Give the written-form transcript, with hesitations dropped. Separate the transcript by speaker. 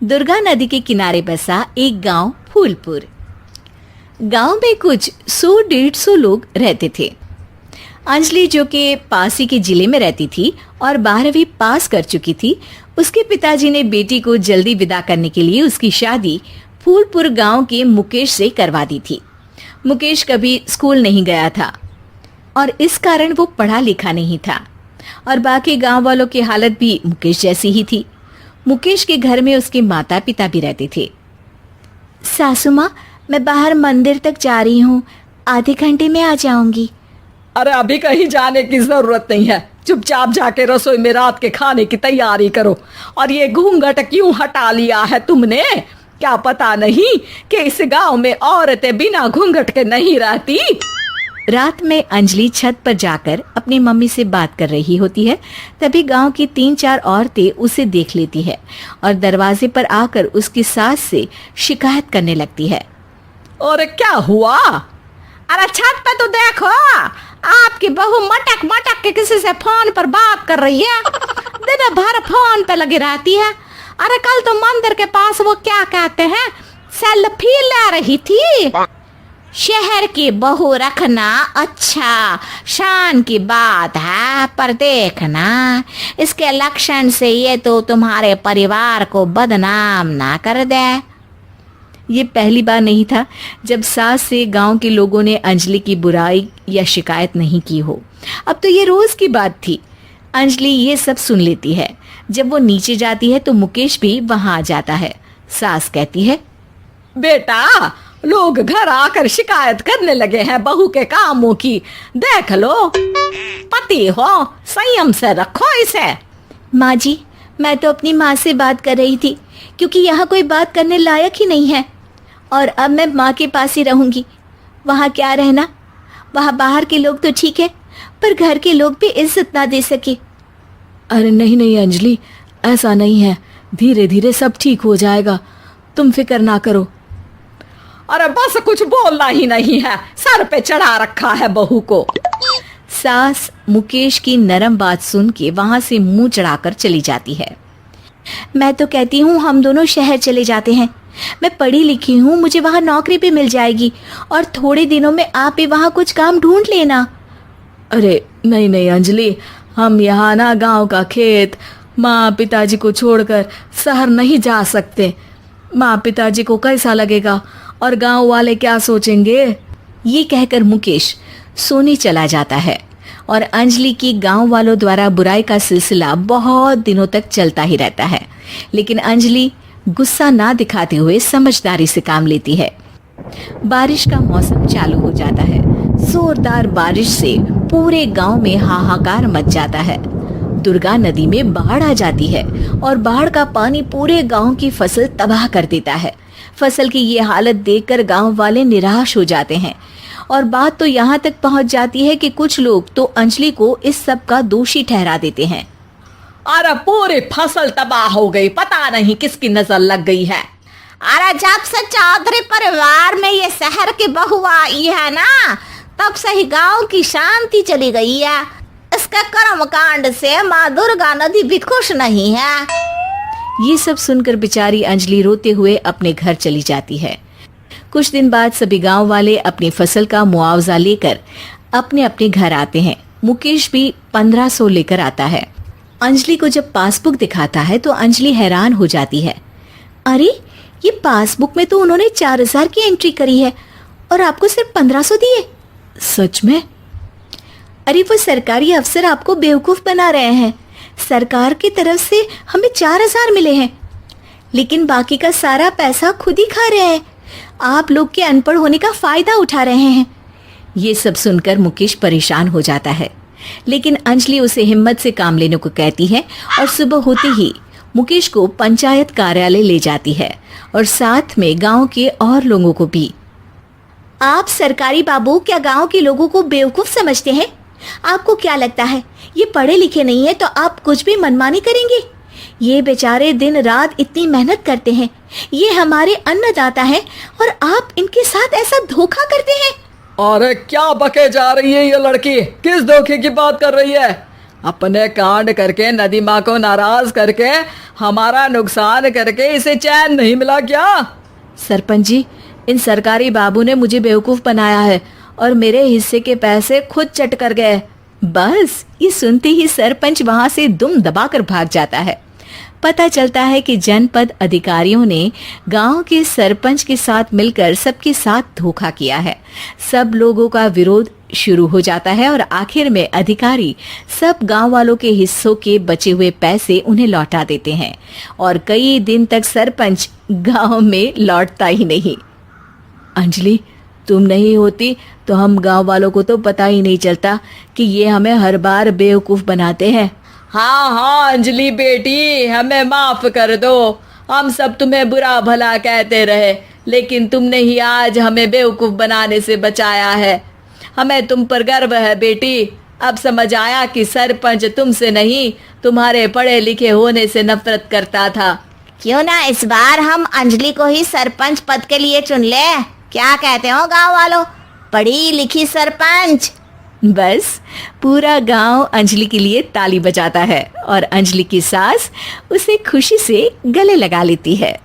Speaker 1: दुर्गा नदी के किनारे बसा एक गांव फूलपुर। गांव में कुछ 100-150 लोग रहते थे। अंजलि, जो कि पास ही के जिले में रहती थी और 12वीं पास कर चुकी थी, उसके पिताजी ने बेटी को जल्दी विदा करने के लिए उसकी शादी फूलपुर गांव के मुकेश से करवा दी थी। मुकेश कभी स्कूल नहीं गया था और इस कारण वो पढ़ा लिखा नहीं था और बाकी गांव वालों की हालत भी मुकेश जैसी ही थी। मुकेश के घर में उसके माता पिता भी रहते थे। सासू माँ, मैं बाहर मंदिर तक जा रही हूँ, आधे घंटे में आ जाऊंगी।
Speaker 2: अरे अभी कहीं जाने की जरूरत नहीं है, चुपचाप जाके रसोई में रात के खाने की तैयारी करो। और ये घूंघट क्यों हटा लिया है तुमने? क्या पता नहीं कि इस गांव में औरतें बिना घूंघट के नहीं रहती?
Speaker 1: रात में अंजलि छत पर जाकर अपनी मम्मी से बात कर रही होती है। तभी गांव की 3-4 औरतें उसे देख लेती है और दरवाजे पर आकर उसकी सास से शिकायत करने लगती है।
Speaker 2: और क्या हुआ? अरे छत पे तो देखो, आपकी बहू मटक मटक के किसी से फोन पर बात कर रही है। दिन भर फोन पे लगी रहती है। अरे कल तो मंदिर के पास वो क्या कहते हैं, सेल्फी ले रही थी। शहर की बहू रखना अच्छा शान की बात है, पर देखना इसके लक्षण से ये तो तुम्हारे परिवार को बदनाम ना कर दे। ये पहली बार नहीं था जब सास से गांव के लोगों ने अंजलि की बुराई या शिकायत नहीं की हो। अब तो ये रोज की बात थी। अंजलि ये सब सुन लेती है। जब वो नीचे जाती है तो मुकेश भी वहां आ जाता है। सास कहती है, बेटा, लोग घर आकर शिकायत करने लगे हैं बहू के कामों की, देख लो। पति हो, संयम से रखो इसे।
Speaker 1: माँ जी, मैं तो अपनी माँ से बात कर रही थी, क्योंकि यहाँ कोई बात करने लायक ही नहीं है और अब मैं माँ के पास ही रहूंगी। वहाँ क्या रहना, वहाँ बाहर के लोग तो ठीक है, पर घर के लोग भी इज्जत ना दे सके।
Speaker 2: अरे नहीं नहीं अंजलि, ऐसा नहीं है, धीरे धीरे सब ठीक हो जाएगा, तुम फिक्र ना करो। अरे बस कुछ बोलना ही नहीं है, सर पे चढ़ा रखा है बहू को।
Speaker 1: सास मुकेश की नरम बात सुन के वहां से मुंह चढ़ाकर चली जाती है। मैं तो कहती हूँ हम दोनों शहर चले जाते हैं। मैं पढ़ी लिखी हूँ, मुझे वहाँ नौकरी भी मिल जाएगी और थोड़े दिनों में आप भी वहाँ कुछ काम ढूंढ लेना।
Speaker 2: अरे नहीं नहीं अंजलि, हम यहाँ ना गांव का खेत, माँ पिताजी को छोड़कर शहर नहीं जा सकते। माँ पिताजी को कैसा लगेगा और गांव वाले क्या सोचेंगे?
Speaker 1: ये कहकर मुकेश सोने चला जाता है और अंजलि की गांव वालों द्वारा बुराई का सिलसिला बहुत दिनों तक चलता ही रहता है। लेकिन अंजलि गुस्सा ना दिखाते हुए समझदारी से काम लेती है। बारिश का मौसम चालू हो जाता है। जोरदार बारिश से पूरे गांव में हाहाकार मच जाता है। दुर्गा नदी में बाढ़ आ जाती है और बाढ़ का पानी पूरे गांव की फसल तबाह कर देता है। फसल की ये हालत देखकर गांव वाले निराश हो जाते हैं और बात तो यहाँ तक पहुँच जाती है कि कुछ लोग तो अंजलि को इस सब का दोषी ठहरा देते हैं।
Speaker 2: अरे पूरी फसल तबाह हो गई, पता नहीं किसकी नजर लग गई है।
Speaker 3: अरे जब से चौधरी परिवार में ये शहर की बहू आई है ना, तब से ही गांव की शांति चली गई है। इसके कर्म कांड से माँ दुर्गा नदी भी खुश नहीं है।
Speaker 1: ये सब सुनकर बेचारी अंजलि रोते हुए अपने घर चली जाती है। कुछ दिन बाद सभी गांव वाले अपनी फसल का मुआवजा लेकर अपने अपने घर आते हैं। मुकेश भी 1500 लेकर आता है। अंजलि को जब पासबुक दिखाता है तो अंजलि हैरान हो जाती है। अरे, ये पासबुक में तो उन्होंने 4000 की एंट्री करी है और आपको सिर्फ 1500 दिए।
Speaker 2: सच में?
Speaker 1: अरे वो सरकारी अफसर आपको बेवकूफ बना रहे हैं। सरकार की तरफ से हमें 4000 मिले हैं, लेकिन बाकी का सारा पैसा खुद ही खा रहे हैं। आप लोग के अनपढ़ होने का फायदा उठा रहे हैं। ये सब सुनकर मुकेश परेशान हो जाता है, लेकिन अंजलि उसे हिम्मत से काम लेने को कहती है और सुबह होते ही मुकेश को पंचायत कार्यालय ले जाती है और साथ में गांव के और लोगों को भी। आप सरकारी बाबू क्या गांव के लोगों को बेवकूफ समझते हैं? आपको क्या लगता है ये पढ़े लिखे नहीं है तो आप कुछ भी मनमानी करेंगे? ये बेचारे दिन रात इतनी मेहनत करते हैं, ये हमारे अन्नदाता हैं और आप इनके साथ ऐसा धोखा करते हैं।
Speaker 2: अरे क्या बके जा रही है ये लड़की, किस धोखे की बात कर रही है?
Speaker 4: अपने कांड करके नदी माँ को नाराज करके हमारा नुकसान करके इसे चैन नहीं मिला क्या?
Speaker 1: सरपंच जी, इन सरकारी बाबू ने मुझे बेवकूफ बनाया है और मेरे हिस्से के पैसे खुद चट कर गए। बस ये सुनते ही सरपंच वहां से दुम दबाकर भाग जाता है। पता चलता है कि जनपद अधिकारियों ने गांव के सरपंच के साथ मिलकर सबके साथ धोखा किया है। सब लोगों का विरोध शुरू हो जाता है और आखिर में अधिकारी सब गांव वालों के हिस्सों के बचे हुए पैसे उन्हें लौटा देते हैं और कई दिन तक सरपंच गांव में लौटता ही नहीं। अंजलि, तुम नहीं होती तो हम गांव वालों को तो पता ही नहीं चलता कि ये हमें हर बार बेवकूफ बनाते हैं।
Speaker 4: हाँ हाँ अंजलि बेटी, हमें माफ कर दो। हम सब तुम्हें बुरा भला कहते रहे, लेकिन तुमने ही आज हमें बेवकूफ बनाने से बचाया है। हमें तुम पर गर्व है बेटी। अब समझ आया कि सरपंच तुमसे नहीं, तुम्हारे पढ़े लिखे होने से नफरत करता था।
Speaker 3: क्यों ना इस बार हम अंजलि को ही सरपंच पद के लिए चुन ले? क्या कहते हो गांव वालों? पढ़ी लिखी सरपंच।
Speaker 1: बस पूरा गांव अंजलि के लिए ताली बजाता है और अंजलि की सास उसे खुशी से गले लगा लेती है।